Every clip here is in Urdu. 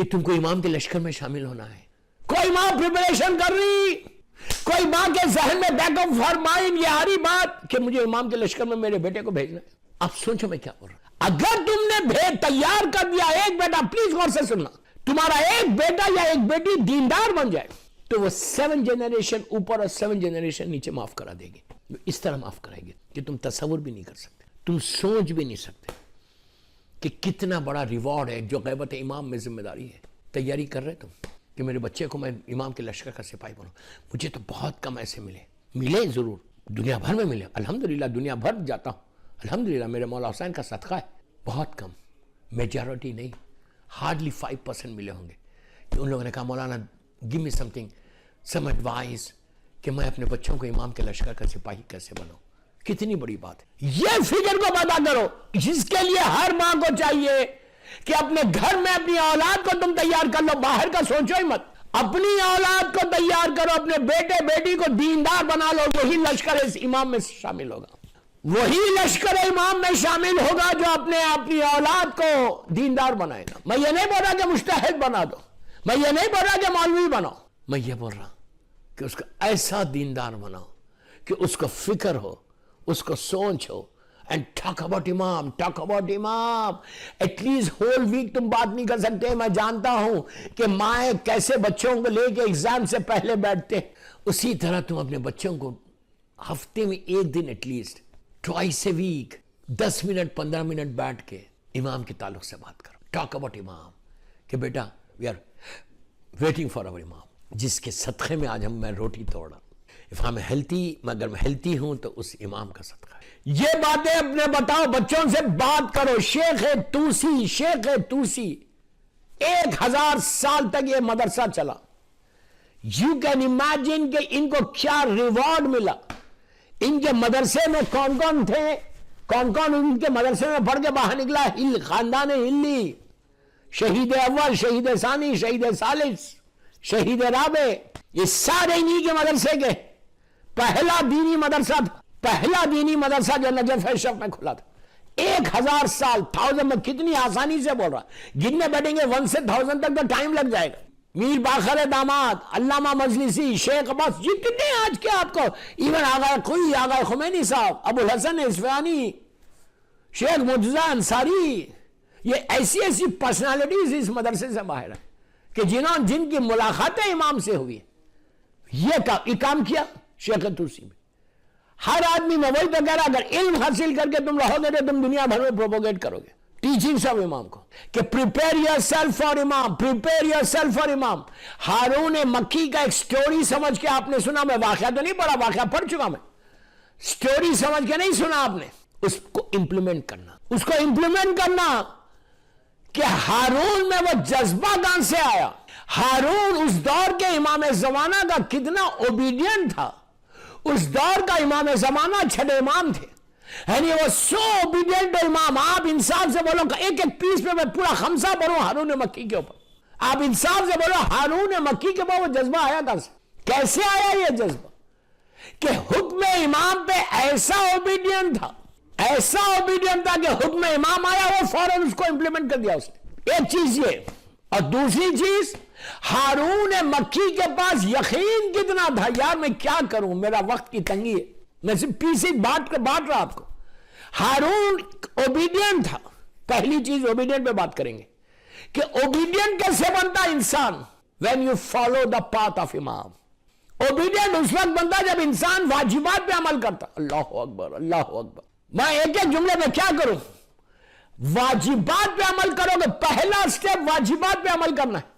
کہ تم کو امام کے لشکر میں شامل ہونا ہے. کوئی ماں پریپریشن کر رہی, کوئی ماں کے ذہن میں بیک آف ہر مائنڈ یہ آ رہی بات کہ مجھے امام کے لشکر میں میرے بیٹے کو بھیجنا ہے. اب سوچو میں کیا بول رہا ہوں. اگر تم نے تیار کر دیا ایک بیٹا, پلیز غور سے سننا, تمہارا ایک بیٹا یا ایک بیٹی دیندار بن جائے تو وہ 7 جنریشن اوپر اور 7 جنریشن نیچے معاف کرا دے گی. اس طرح معاف کرائے گی کہ تم تصور بھی نہیں کر سکتے, تم سوچ بھی نہیں سکتے کہ کتنا بڑا ریوارڈ ہے جو غیبت امام میں ذمہ داری ہے. تیاری کر رہے تم کہ میرے بچے کو میں امام کے لشکر کا سپاہی بناؤں. مجھے تو بہت کم ایسے ملے ضرور, دنیا بھر میں ملے, الحمدللہ دنیا بھر جاتا ہوں, الحمدللہ میرے مولا حسین کا صدقہ ہے. بہت کم, میجارٹی نہیں, ہارڈلی 5% ملے ہوں گے کہ ان لوگوں نے کہا مولانا گیو می سم ایڈوائز کہ میں اپنے بچوں کو امام کے لشکر کا سپاہی کیسے بناؤں. کتنی بڑی بات ہے. یہ فکر کو پیدا کرو جس کے لیے ہر ماں کو چاہیے کہ اپنے گھر میں اپنی اولاد کو تم تیار کر لو, باہر کا سوچو ہی مت. اپنی اولاد کو تیار کرو, اپنے بیٹے بیٹی کو دیندار بنا لو, وہی لشکر امام میں شامل ہوگا. وہی لشکر امام میں شامل ہوگا جو اپنی اولاد کو دیندار بنائے گا. میں یہ نہیں بول رہا کہ مجتہد بنا دو, میں یہ نہیں بول رہا کہ مولوی بناؤ, میں یہ بول رہا کہ اس کو ایسا دیندار بناؤ کہ اس کو فکر ہو, اس کو سوچ ہو. اینڈ ٹاک اباؤٹ امام, ٹاک اباؤٹ امام. ایٹ لیسٹ ہول ویک تم بات نہیں کر سکتے. میں جانتا ہوں کہ مائیں کیسے بچوں کو لے کے ایگزام سے پہلے بیٹھتے, اسی طرح تم اپنے بچوں کو ہفتے میں ایک دن at least twice a week 10 minute 15 minute بیٹھ کے امام کے تعلق سے بات کرو. ٹاک اباؤٹ امام کہ بیٹا we are waiting for our امام, جس کے صدقے میں آج میں روٹی توڑا. اف آئی ایم ہیلتھی, اگر میں ہیلتھی ہوں تو اس امام کا صدقہ ہے. یہ باتیں اپنے بتاؤ, بچوں سے بات کرو. شیخ توسی 1000 سال تک یہ مدرسہ چلا. یو کین امیجن کہ ان کو کیا ریوارڈ ملا. ان کے مدرسے میں کون کون تھے, کون کون ان کے مدرسے میں پڑھ کے باہر نکلا. خاندان ہلی, شہید اول, شہید ثانی, شہید ثالث, شہید رابع, یہ سارے انہی کے مدرسے کے. پہلا دینی مدرسہ تھا, پہلا دینی مدرسہ جو نجف شف میں کھلا تھا. 1000 سال, 1000 میں کتنی آسانی سے بول رہا, جن میں بیٹھیں گے 1 سے 1000 تک تو ٹائم لگ جائے گا. میر باقر داماد, علامہ مجلسی, شیخ عباس, جتنے آج کے آپ کو ایون آغا خمینی صاحب, ابو الحسن اصفہانی, شیخ مرتضیٰ انصاری, یہ ایسی پرسنالٹیز اس مدرسے سے باہر ہیں کہ جن کی ملاقاتیں امام سے ہوئی. یہ کام کیا شیخ توسی میں. ہر آدمی میں وہی تو کہہ رہا, اگر علم حاصل کر کے تم رہو گے تو تم دنیا بھر میں پروپوگیٹ کرو گے. ٹیچنگز آف امام کو کہ پریپیئر یور سیلف فار امام, پریپیئر یور سیلف فار امام. ہارون مکی کا ایک سٹوری سمجھ کے آپ نے سنا, میں واقعہ تو نہیں پڑھا, واقعہ پڑھ چکا میں, سٹوری سمجھ کے نہیں سنا آپ نے. اس کو امپلیمنٹ کرنا, اس کو امپلیمنٹ کرنا کہ ہارون میں وہ جذبہ کہاں سے آیا. ہارون اس دور کے امام زمانہ کا کتنا اوبیڈینٹ تھا. اس دور کا امام زمانہ چھٹے امام تھے, یعنی وہ سو اوبیڈینٹ امام. آپ انصاف سے بولو, ایک پیس پہ میں پورا خمسہ پڑھوں ہارون مکی کے اوپر. آپ انصاف سے بولو ہارون مکی کے اوپر وہ جذبہ آیا کہاں سے, کیسے آیا یہ جذبہ کہ حکم امام پہ ایسا اوبیڈینٹ تھا, ایسا اوبیڈینٹ تھا کہ حکم امام آیا وہ فوراً اس کو امپلیمنٹ کر دیا اس نے. ایک چیز یہ, اور دوسری چیز ہارون مکی کے پاس یقین کتنا تھا. یار میں کیا کروں, میرا وقت کی تنگی ہے, میں صرف پیسی بات رہا آپ کو. ہارون اوبیڈینٹ تھا. پہلی چیز اوبیڈینٹ پہ بات کریں گے کہ اوبیڈینٹ کیسے بنتا انسان. when you follow the path of امام. اوبیڈینٹ اس وقت بنتا جب انسان واجبات پہ عمل کرتا. اللہ اکبر, اللہ اکبر. میں ایک جملے میں کیا کروں, واجبات پہ عمل کرو گے. پہلا سٹیپ واجبات پہ عمل کرنا ہے.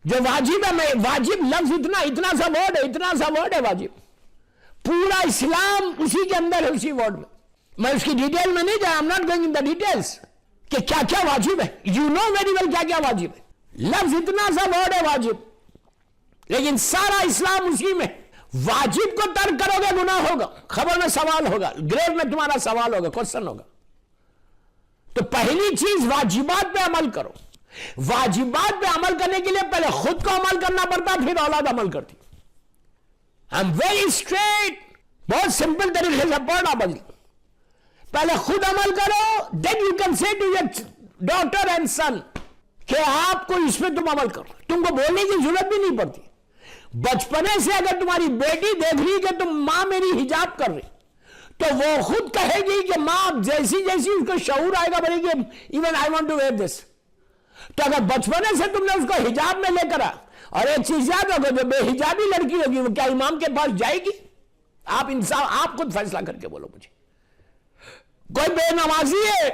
جو واجب ہے, میں واجب لفظ اتنا سا ورڈ ہے واجب. پورا اسلام اسی کے اندر ہے, اسی ورڈ میں. میں اس کی ڈیٹیل میں نہیں جاؤں, I'm not going in the details کہ کیا کیا واجب ہے. You know very well کیا کیا واجب ہے. لفظ اتنا سا ورڈ ہے واجب, لیکن سارا اسلام اسی میں. واجب کو ترک کرو گے گناہ ہوگا, خبر میں سوال ہوگا, گریو میں تمہارا سوال ہوگا, کوسچن ہوگا. تو پہلی چیز واجبات پہ عمل کرو. واجبات پہ عمل کرنے کے لیے پہلے خود کو عمل کرنا پڑتا, پھر اولاد عمل کرتی. I'm very straight, بہت سمپل طریقے سے پڑھنا بدلی. پہلے خود عمل کرو, then you can say to your daughter and son کہ آپ کو اس پہ تم عمل کرو, تم کو بولنے کی ضرورت بھی نہیں پڑتی. بچپنے سے اگر تمہاری بیٹی دیکھ رہی کہ تم ماں میری حجاب کر رہی, تو وہ خود کہے گی کہ ماں جیسی جیسی اس کو شعور آئے گا بولے گی even I want to wear this. تو اگر بچپنے سے تم نے اس کو حجاب میں لے کر آ, اور ایک چیز یاد رکھو, جو بے حجابی لڑکی ہوگی وہ کیا امام کے پاس جائے گی؟ آپ انسان, آپ خود فیصلہ کر کے بولو مجھے. کوئی بے نمازی ہے,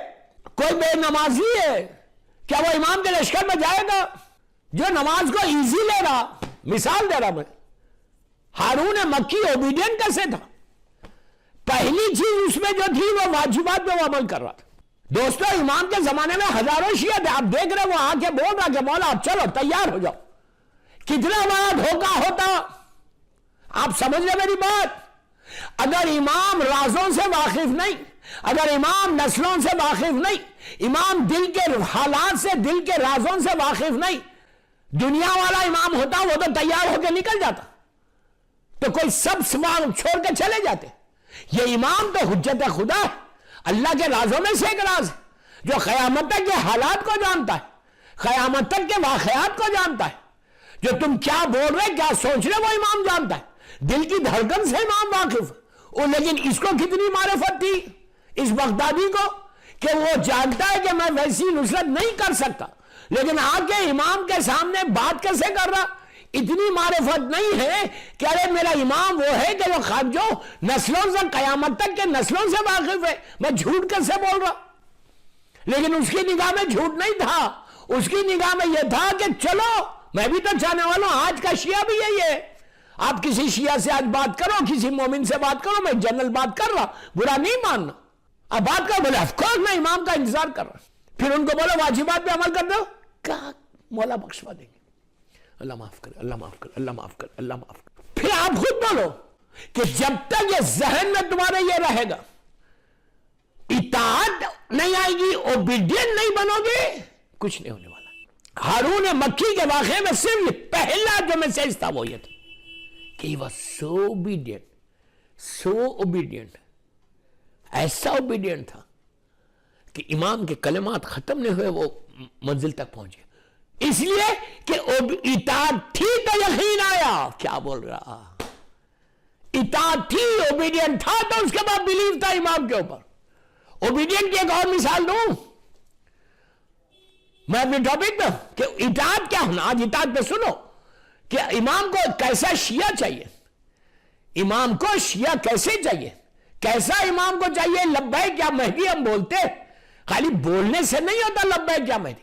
کوئی بے نمازی ہے, کیا وہ امام کے لشکر میں جائے گا؟ جو نماز کو ایزی لے رہا, مثال دے رہا میں, ہارون مکی اوبیڈینٹ کیسے تھا؟ پہلی چیز اس میں جو تھی وہ واجبات پہ وہ عمل کر رہا تھا. دوستو امام کے زمانے میں ہزاروں شیعہ تھے, آپ دیکھ رہے وہ آ کے بول رہا کہ مولا آپ چلو تیار ہو جاؤ. کتنا بڑا دھوکہ ہوتا, آپ سمجھ لیں میری بات. اگر امام رازوں سے واقف نہیں, اگر امام نسلوں سے واقف نہیں, امام دل کے حالات سے, دل کے رازوں سے واقف نہیں, دنیا والا امام ہوتا وہ تو تیار ہو کے نکل جاتا, تو کوئی سب سامان چھوڑ کے چلے جاتے. یہ امام تو حجت خدا ہے, اللہ کے رازوں میں سے ایک راز ہے, جو قیامت تک کے حالات کو جانتا ہے, قیامت تک کے واقعات کو جانتا ہے. جو تم کیا بول رہے, کیا سوچ رہے, وہ امام جانتا ہے. دل کی دھڑکن سے امام واقف. لیکن اس کو کتنی معرفت تھی اس بغدادی کو, کہ وہ جانتا ہے کہ میں ویسی نصرت نہیں کر سکتا, لیکن آ کے امام کے سامنے بات کیسے کر رہا؟ اتنی معرفت نہیں ہے کہ ارے میرا امام وہ ہے کہ جو نسلوں سے, قیامت تک کے نسلوں سے واقف ہے, میں جھوٹ کیسے بول رہا؟ لیکن اس کی نگاہ میں جھوٹ نہیں تھا, اس کی نگاہ میں یہ تھا کہ چلو میں بھی تو چاہنے والا ہوں, آج کا شیعہ بھی یہی ہے. آپ کسی شیعہ سے آج بات کرو, کسی مومن سے بات کرو, میں جنرل بات کر رہا, برا نہیں ماننا, اب بات کرو, بولے آف کورس میں امام کا انتظار کر رہا. پھر ان کو بولو واجبات پہ عمل کر دو, کہا مولا بخشوا دیں گے, اللہ معاف کر, اللہ معاف کر, اللہ معاف کر, اللہ معاف کر. پھر آپ خود بولو کہ جب تک یہ ذہن میں تمہارے یہ رہے گا, اطاعت نہیں آئے گی, اوبیڈینٹ نہیں بنو گے, کچھ نہیں ہونے والا. ہارون مکی کے واقعے میں صرف پہلا جو میسج تھا وہ یہ تھا کہ he was so obedient, so obedient, ایسا obedient تھا کہ امام کے کلمات ختم نہیں ہوئے وہ منزل تک پہنچے. اس لیے کہ اطاعت تھی تو یقین آیا. کیا بول رہا؟ اطاعت تھی, اوبیڈینٹ تھا, تو اس کے بعد بلیو تھا امام کے اوپر. اوبیڈینٹ کی ایک اور مثال دوں میں اپنے ٹاپک میں, کہ اطاعت کیا ہونا. آج اطاعت پہ سنو کہ امام کو کیسا شیعہ چاہیے, امام کو شیعہ کیسے چاہیے, کیسا امام کو چاہیے. لبیک یا مہدی ہم بولتے, خالی بولنے سے نہیں ہوتا لبیک یا مہدی.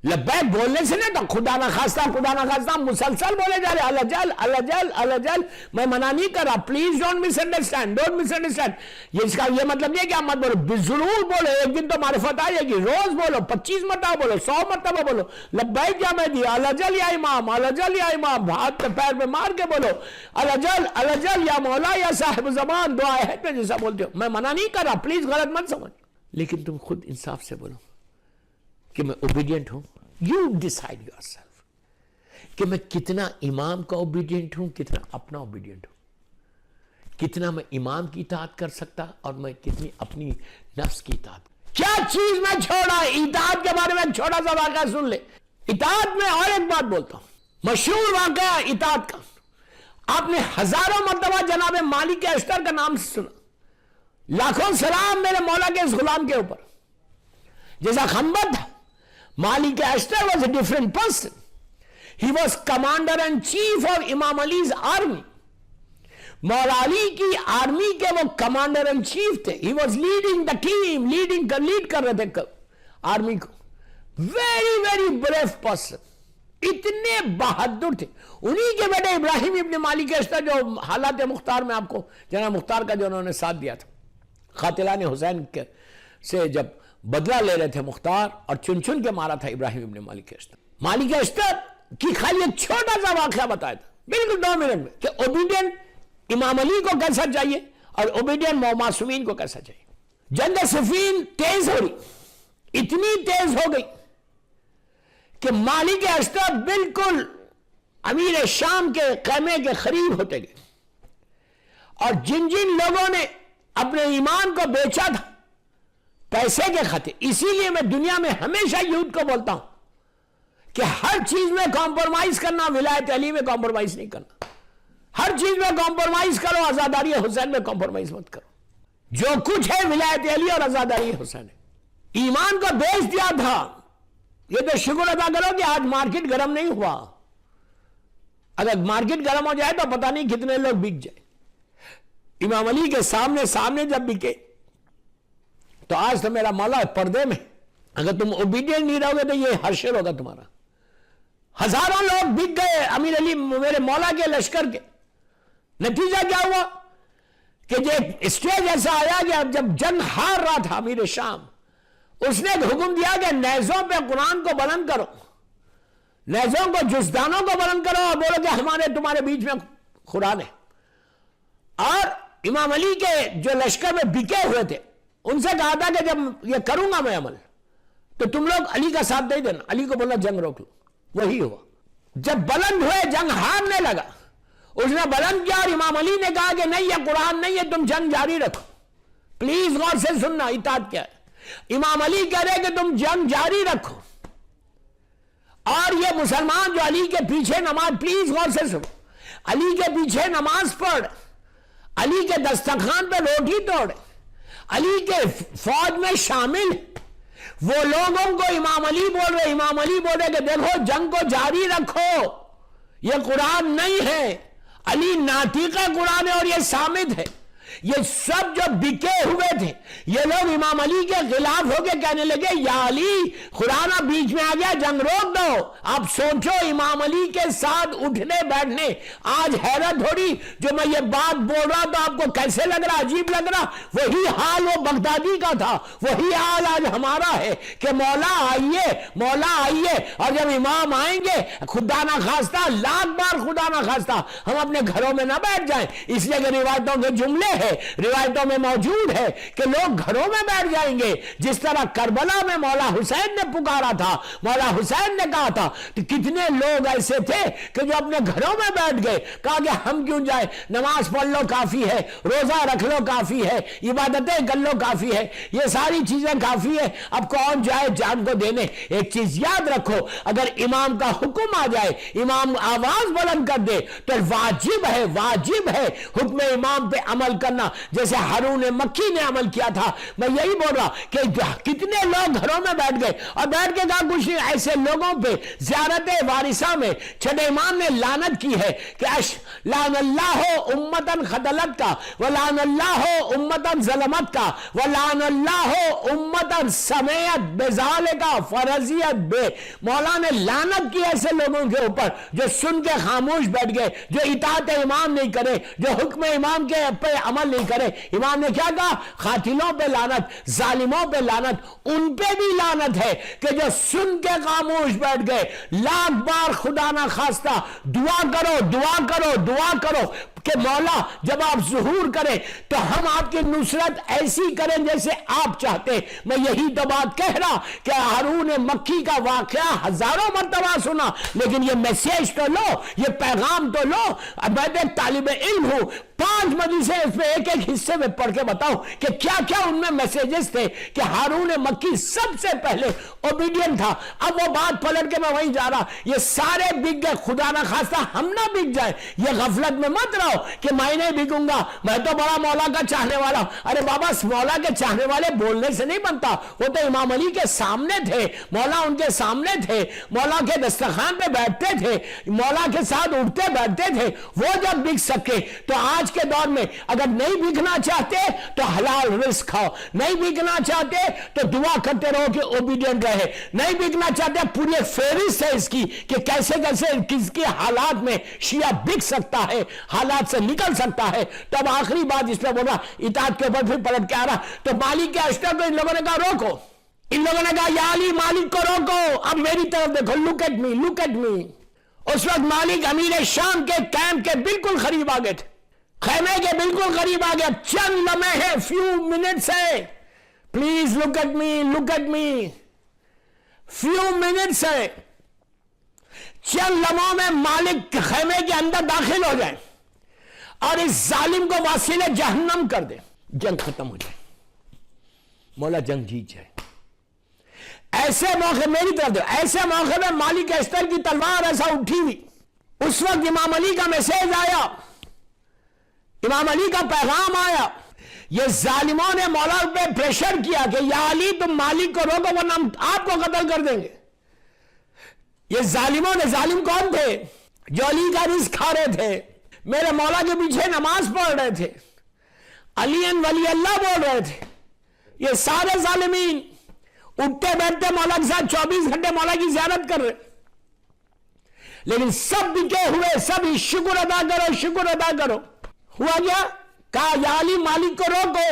لبیک بولنے سے نہیں تو خدا نہ خواستہ مسلسل بولے جا رہے الجل الجل الجل. میں منع نہیں کر رہا, please don't misunderstand, don't misunderstand. اس کا یہ مطلب نہیں ہے کہ آپ مت بولو, ضرور بولو, ایک دن تو معرفت آ جائے گی. روز بولو, 25 مرتبہ بولو, 100 مرتبہ بولو, لبیک یا مہدی, الجل یا امام, الجل یا امام, ہاتھ پہ پیر پہ مار کے بولو الجل الجل یا مولا یا صاحب زمان, دعا ہے پہ جیسا بولتے ہو. میں منع نہیں کر رہا, پلیز غلط مت سمجھ, لیکن تم خود انصاف سے بولو کہ میں اوبیڈینٹ ہوں. یو ڈیسائیڈ یور سیلف کہ میں کتنا امام کا اوبیڈینٹ ہوں, کتنا اپنا اوبیڈینٹ ہوں, کتنا میں امام کی اطاعت کر سکتا اور میں کتنی اپنی نفس کی اطاعت. کیا چیز میں چھوڑا. اطاعت کے بارے میں ایک چھوٹا سا واقعہ سن لے. اطاعت میں اور ایک بات بولتا ہوں, مشہور واقعہ اطاعت کا. آپ نے ہزاروں مرتبہ جناب مالک اشتر کا نام سنا. لاکھوں سلام میرے مولا کے اس غلام کے اوپر. جیسا خنبر تھا, مالک اشتر was a different person. He was commander and chief of Imam Ali's army. مولا علی کی آرمی کے وہ کمانڈر اینڈ چیف تھے. He was leading the team, lead کر رہے تھے آرمی کو. Very very brave person. اتنے بہادر تھے. انہی کے بیٹے ابراہیم ابن مالک اشتر جو حالات مختار میں آپ کو جناب مختار کا جو انہوں نے ساتھ دیا تھا, قاتلان حسین سے جب بدلہ لے رہے تھے مختار, اور چن چن کے مارا تھا ابراہیم ابن مالک اشتر. مالک اشتر کی خالی ایک چھوٹا سا واقعہ بتایا تھا بالکل 2 منٹ میں, کہ اوبیڈینٹ امام علی کو کیسا چاہیے اور اوبیڈینٹ معصومین کو کیسا چاہیے. جنگ صفین تیز ہو رہی, اتنی تیز ہو گئی کہ مالک اشتر بالکل امیر شام کے خیمے کے قریب ہوتے گئے, اور جن جن لوگوں نے اپنے ایمان کو بیچا تھا پیسے کے خاطر. اسی لیے میں دنیا میں ہمیشہ یہود کو بولتا ہوں کہ ہر چیز میں کمپرومائز کرنا، ولایت علی میں کمپرومائز نہیں کرنا، ہر چیز میں کمپرومائز کرو، عزاداری حسین میں کمپرومائز مت کرو. جو کچھ ہے ولایت علی اور عزاداری حسین ہے. ایمان کو بیچ دیا تھا. یہ تو شکر ادا کرو کہ آج مارکیٹ گرم نہیں ہوا. اگر مارکیٹ گرم ہو جائے تو پتہ نہیں کتنے لوگ بک جائے. امام علی کے سامنے جب بکے تو آج تو میرا مولا پردے میں. اگر تم اوبیڈینٹ نہیں رہو گے تو یہ حشر ہوگا تمہارا. ہزاروں لوگ بک گئے امیر علی میرے مولا کے لشکر کے. نتیجہ کیا ہوا کہ جب اسٹیج ایسا آیا کہ جب جنگ ہار رہا تھا امیر شام، اس نے حکم دیا کہ نیزوں پہ قرآن کو بلند کرو، نیزوں کو جزدانوں کو بلند کرو اور بولو کہ ہمارے تمہارے بیچ میں قرآن ہے. اور امام علی کے جو لشکر میں بکے ہوئے تھے ان سے کہا تھا کہ جب یہ کروں گا میں عمل تو تم لوگ علی کا ساتھ دے دینا. علی کو بولا جنگ روک لو. وہی ہوا. جب بلند ہوئے جنگ ہارنے لگا، اس نے بلند کیا اور امام علی نے کہا کہ نہیں یہ قرآن نہیں ہے، تم جنگ جاری رکھو. پلیز غور سے سننا اطاعت کیا ہے. امام علی کہہ رہے کہ تم جنگ جاری رکھو اور یہ مسلمان جو علی کے پیچھے نماز، پلیز غور سے سنو، علی کے پیچھے نماز پڑھ، علی کے دسترخوان پہ روٹی توڑ، علی کے فوج میں شامل وہ لوگوں کو امام علی بول رہے، امام علی بول رہے کہ دیکھو جنگ کو جاری رکھو، یہ قرآن نہیں ہے، علی ناطق قرآن ہے اور یہ صامت ہے. یہ سب جو بکے ہوئے تھے یہ لوگ امام علی کے خلاف ہو کے کہنے لگے یا علی قرآن بیچ میں آ گیا، جنگ روک دو. آپ سوچو امام علی کے ساتھ اٹھنے بیٹھنے. آج حیرت ہو رہی جو میں یہ بات بول رہا تو آپ کو کیسے لگ رہا، عجیب لگ رہا. وہی حال وہ بغدادی کا تھا، وہی حال آج ہمارا ہے کہ مولا آئیے، مولا آئیے. اور جب امام آئیں گے خدا نہ خواستہ، لاکھ بار خدا نہ خواستہ ہم اپنے گھروں میں نہ بیٹھ جائیں. اس لیے کہ روایتوں کے جملے ہیں، روایتوں میں موجود ہے کہ لوگ گھروں میں بیٹھ جائیں گے. جس طرح کربلا میں مولا حسین نے پکارا تھا، مولا حسین نے کہا تھا کہ کتنے لوگ ایسے تھے کہ جو اپنے گھروں میں بیٹھ گئے. کہا کہ ہم کیوں جائیں، نماز پڑھ لو کافی ہے، روزہ رکھ لو کافی ہے، عبادتیں کر لو کافی ہے، یہ ساری چیزیں کافی ہے، اب کون جائے جان کو دینے. ایک چیز یاد رکھو، اگر امام کا حکم آ جائے، امام آواز بلند کر دے تو واجب ہے حکم امام پہ عمل کرنا، جیسے ہارون مکی نے عمل کیا تھا. میں یہی بول رہا کہ کتنے لوگ گھروں میں بیٹھ گئے اور بیٹھ کے کہا کچھ نہیں. ایسے لوگوں پہ زیارت وارثہ میں چھٹے امام نے لعنت کی ہے کہ لعن اللہ امتن خدلت کا، ولعن اللہ امتن ظلمت کا، ولعن اللہ امتن سمیت بزال کا فرضیت بے. مولا نے لعنت کی ایسے لوگوں کے اوپر جو سن کے خاموش بیٹھ گئے، جو اطاعت امام نہیں کرے، جو حکم امام کے پہ عمل نہیں کرے. امام نے کیا کہا؟ قاتلوں پہ لعنت، ظالموں پہ لعنت. ان پہ بھی لعنت ہے کہ جو سن کے خاموش بیٹھ گئے. لاکھ بار خدا نہ خواستہ دعا کرو کہ مولا جب آپ ظہور کریں تو ہم آپ کی نصرت ایسی کریں جیسے آپ چاہتے. میں یہی تو بات کہہ رہا کہ ہارون مکی کا واقعہ ہزاروں مرتبہ سنا، لیکن یہ میسیج تو لو، یہ پیغام تو لو. اب میں ایک طالب علم ہوں، 5 مجلسیں اس میں ایک حصے میں پڑھ کے بتاؤں کہ کیا کیا ان میں میسیجز تھے کہ ہارون مکی سب سے پہلے اوبیڈین تھا. اب وہ بات پلٹ کے میں وہیں جا رہا، یہ سارے بک گئے، خدا نہ خواستہ ہم نہ بک جائیں. یہ غفلت میں مت رہو کہ میں نہیں بکوں گا، میں تو بڑا مولا کا چاہنے والا. ارے بابا مولا کے چاہنے والے بولنے سے نہیں بنتا. وہ تو امام علی کے سامنے تھے، مولا ان کے سامنے تھے، مولا کے دسترخوان پہ بیٹھتے تھے، مولا کے ساتھ اٹھتے بیٹھتے تھے. وہ جب بک سکے تو آج کے دور میں اگر نہیں بکنا چاہتے تو حلال رزق کھاؤ، نہیں بکنا چاہتے تو دعا کرتے رہو کہ اوبیڈینٹ رہے. نہیں بکنا چاہتے پوری فہرست ہے اس کی کہ کیسے کس کے حالات میں شیعہ بک سکتا ہے، حالات سے نکل سکتا ہے. تو اب آخری بات اس پہ بولا، اطاعت کے اوپر پھر پلٹ کے آ رہا تو مالک کے اشتر کو ان لوگوں نے کہا روکو. ان لوگوں نے کہا یا علی مالک کو روکو، اب میری طرف دیکھو، لک ایٹ می. اس وقت مالک امیر شام کے کیمپ کے بالکل قریب آ گئے تھے، خیمے کے بالکل قریب آ گیا. چند لمحے ہیں، فیو منٹس ہے، please look at me. Few minutes ہے، چند لمحوں میں مالک خیمے کے اندر داخل ہو جائیں اور اس ظالم کو واصل جہنم کر دے. جنگ ختم ہو جائے، مولا جنگ جیت جائے. ایسے موقع میری طرف دے، ایسے موقع میں مالک اشتر کی تلوار ایسا اٹھی ہوئی، اس وقت امام علی کا میسج آیا، امام علی کا پیغام آیا، یہ ظالموں نے مولا پہ پریشر کیا کہ یا علی تم مالک کو روکو ورنہ ہم آپ کو قتل کر دیں گے۔ یہ ظالموں نے، ظالم کون تھے؟ جو علی کا رزق کھا رہے تھے، میرے مولا کے پیچھے نماز پڑھ رہے تھے، علی ولی اللہ بول رہے تھے، یہ سارے ظالمین اٹھتے بیٹھتے مولا کے ساتھ 24 گھنٹے مولا کی زیارت کر رہے، لیکن سب بکے ہوئے، سب شکر ادا کرو، شکر ادا کرو۔ ہوا کیا؟ کہا یا علی مالک کو روکو،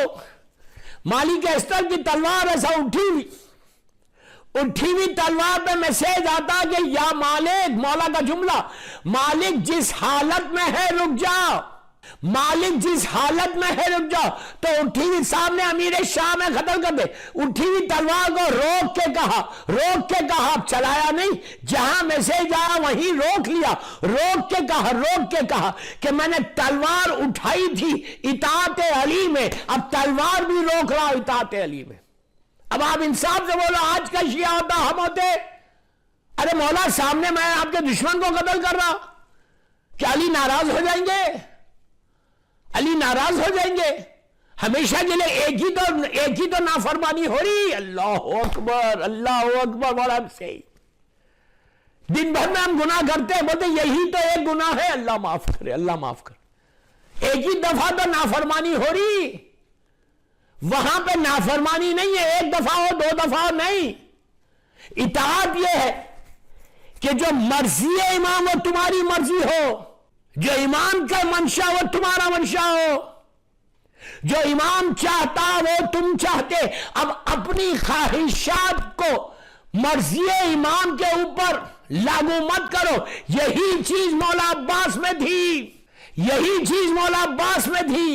مالک اشتر کی تلوار ایسا اٹھی ہوئی تلوار پہ میسج آتا کہ یا مالک، مولا کا جملہ، مالک جس حالت میں ہے رک جاؤ، مالک جس حالت میں ہے رک جاؤ۔ تو اٹھی ہوئی سامنے امیر شام ہے، قتل کر دے، اٹھی ہوئی تلوار کو روک کے کہا، چلایا نہیں، جہاں میسج آیا وہیں روک لیا، روک کے کہا کہ میں نے تلوار اٹھائی تھی اطاعت علی میں، اب تلوار بھی روک رہا اطاعت علی میں۔ اب آپ انصاف سے بولو، آج کا شیعہ ہوتا ہم ہوتے، ارے مولا سامنے میں آپ کے دشمن کو قتل کر رہا، کیا علی ناراض ہو جائیں گے؟ علی ناراض ہو جائیں گے؟ ہمیشہ کے لیے ایک ہی تو نافرمانی ہو رہی۔ اللہ اکبر، اللہ اکبر، بڑا صحیح۔ دن بھر میں ہم گناہ کرتے ہیں، بولتے یہی تو ایک گناہ ہے، اللہ معاف کرے، اللہ معاف کرے۔ ایک ہی دفعہ تو نافرمانی ہو رہی، وہاں پہ نافرمانی نہیں ہے، ایک دفعہ ہو، دو دفعہ ہو، نہیں۔ اطاعت یہ ہے کہ جو مرضی امام وہ تمہاری مرضی ہو، جو امام کا منشا وہ تمہارا منشا ہو، جو امام چاہتا وہ تم چاہتے۔ اب اپنی خواہشات کو مرضی امام کے اوپر لاگو مت کرو۔ یہی چیز مولا عباس میں تھی، یہی چیز مولا عباس میں تھی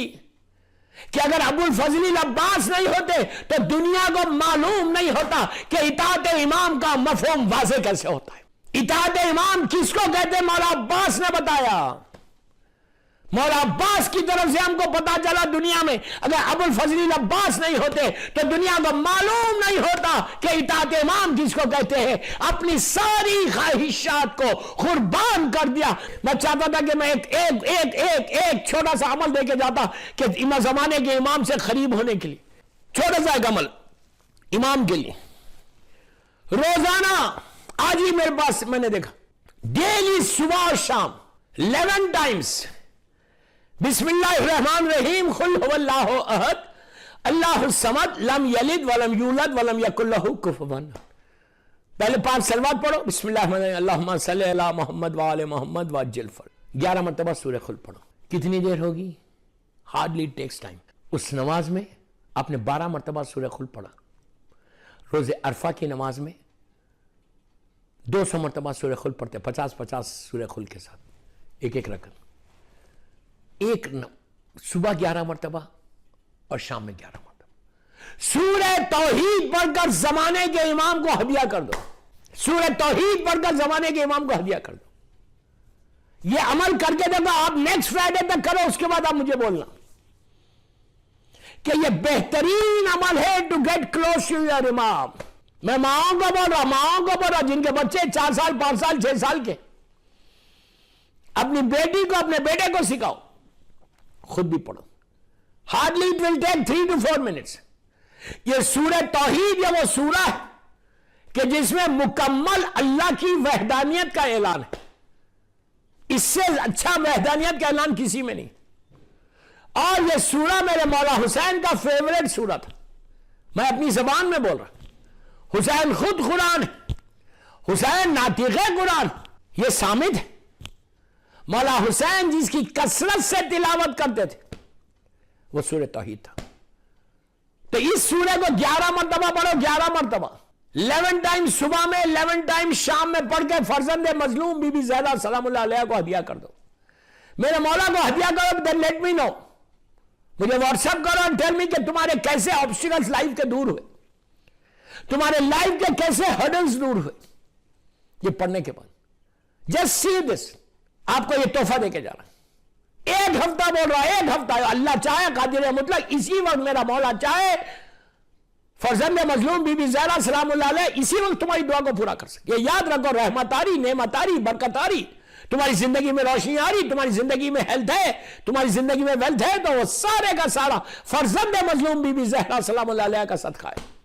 کہ اگر ابو الفضل العباس نہیں ہوتے تو دنیا کو معلوم نہیں ہوتا کہ اطاعت امام کا مفہوم واضح کیسے ہوتا ہے۔ اطاعت امام کس کو کہتے ہیں؟ مولا عباس نے بتایا، مولا عباس کی طرف سے ہم کو پتا چلا دنیا میں، اگر ابو الفضل العباس نہیں ہوتے تو دنیا کو معلوم نہیں ہوتا کہ اطاعت امام کس کو کہتے ہیں۔ اپنی ساری خواہشات کو قربان کر دیا۔ میں چاہتا تھا کہ میں ایک چھوٹا سا عمل دے کے جاتا کہ زمانے کے امام سے قریب ہونے کے لیے، چھوٹا سا ایک عمل امام کے لیے۔ روزانہ، آج ہی میرے پاس میں نے دیکھا، ڈیلی صبح اور شام 11 ٹائمز بسم اللہ الرحمن الرحیم، قل هو اللہ احد اللہ الصمد لم یلد ولم یولد ولم یکن لہ کفوا احد۔ پہلے 5 صلوات پڑھو، بسم اللہ الرحمن الرحیم، اللہم صلی علی محمد وآل محمد وعجل فرج، 11 مرتبہ سورہ قل پڑھو۔ کتنی دیر ہوگی؟ Hardly takes time. اس نماز میں آپ نے 12 مرتبہ سورہ قل پڑھا۔ روز عرفہ کی نماز میں 200 مرتبہ سورہ قل پڑھتے، 50 سورہ قل کے ساتھ، ایک رکعت، صبح 11 مرتبہ اور شام میں 11 مرتبہ۔ سورہ توحید پڑھ کر زمانے کے امام کو ہدیہ کر دو، سورہ توحید پڑھ کر زمانے کے امام کو ہدیہ کر دو۔ یہ عمل کر کے دیکھو، آپ نیکسٹ فرائیڈے تک کرو، اس کے بعد آپ مجھے بولنا کہ یہ بہترین عمل ہے to get close to your امام۔ میں ماؤں کو بول رہا، جن کے بچے 4 سال 5 سال 6 سال کے، اپنی بیٹی کو اپنے بیٹے کو سکھاؤ، خود بھی پڑھو۔ Hardly it will take 3 to 4 minutes۔ یہ سورہ توحید یہ وہ سورہ ہے کہ جس میں مکمل اللہ کی وحدانیت کا اعلان ہے، اس سے اچھا وحدانیت کا اعلان کسی میں نہیں۔ اور یہ سورہ میرے مولا حسین کا فیوریٹ سورہ تھا، میں اپنی زبان میں بول رہا۔ حسین خود قرآن ہے، حسین ناطق قرآن، یہ صامت ہے۔ مولا حسین جس کی کثرت سے تلاوت کرتے تھے وہ سورہ توحید تھا۔ تو اس سورہ کو 11 مرتبہ پڑھو، 11 مرتبہ، 11 ٹائم صبح میں، 11 ٹائم شام میں پڑھ کے فرزند مظلوم بی بی زہرا سلام اللہ علیہ کو ہدیہ کر دو۔ میرے مولا کو ہدیہ کرو، then let me know، مجھے واٹس ایپ کرو and tell me کہ تمہارے کیسے obstacles لائف کے دور ہوئے، تمہارے لائف کے کیسے ہرڈلز دور ہوئے یہ پڑھنے کے بعد۔ just see this، آپ کو یہ تحفہ دے کے جا رہا ہے۔ 1 ہفتہ بول رہا ہے، 1 ہفتہ، اللہ چاہے قادر مطلق اسی وقت میرا مولا چاہے فرزند مظلوم بی بی زہرا سلام اللہ علیہ اسی وقت تمہاری دعا کو پورا کر سکے. یہ یاد رکھو، رحمت آ رہی، نعمت آ رہی، برکت آ رہی، تمہاری زندگی میں روشنی آ رہی، تمہاری زندگی میں ہیلتھ ہے، تمہاری زندگی میں ویلتھ ہے، تو وہ سارے کا سارا فرزند مظلوم بی بی زہرا سلام اللہ علیہ کا صدقہ ہے.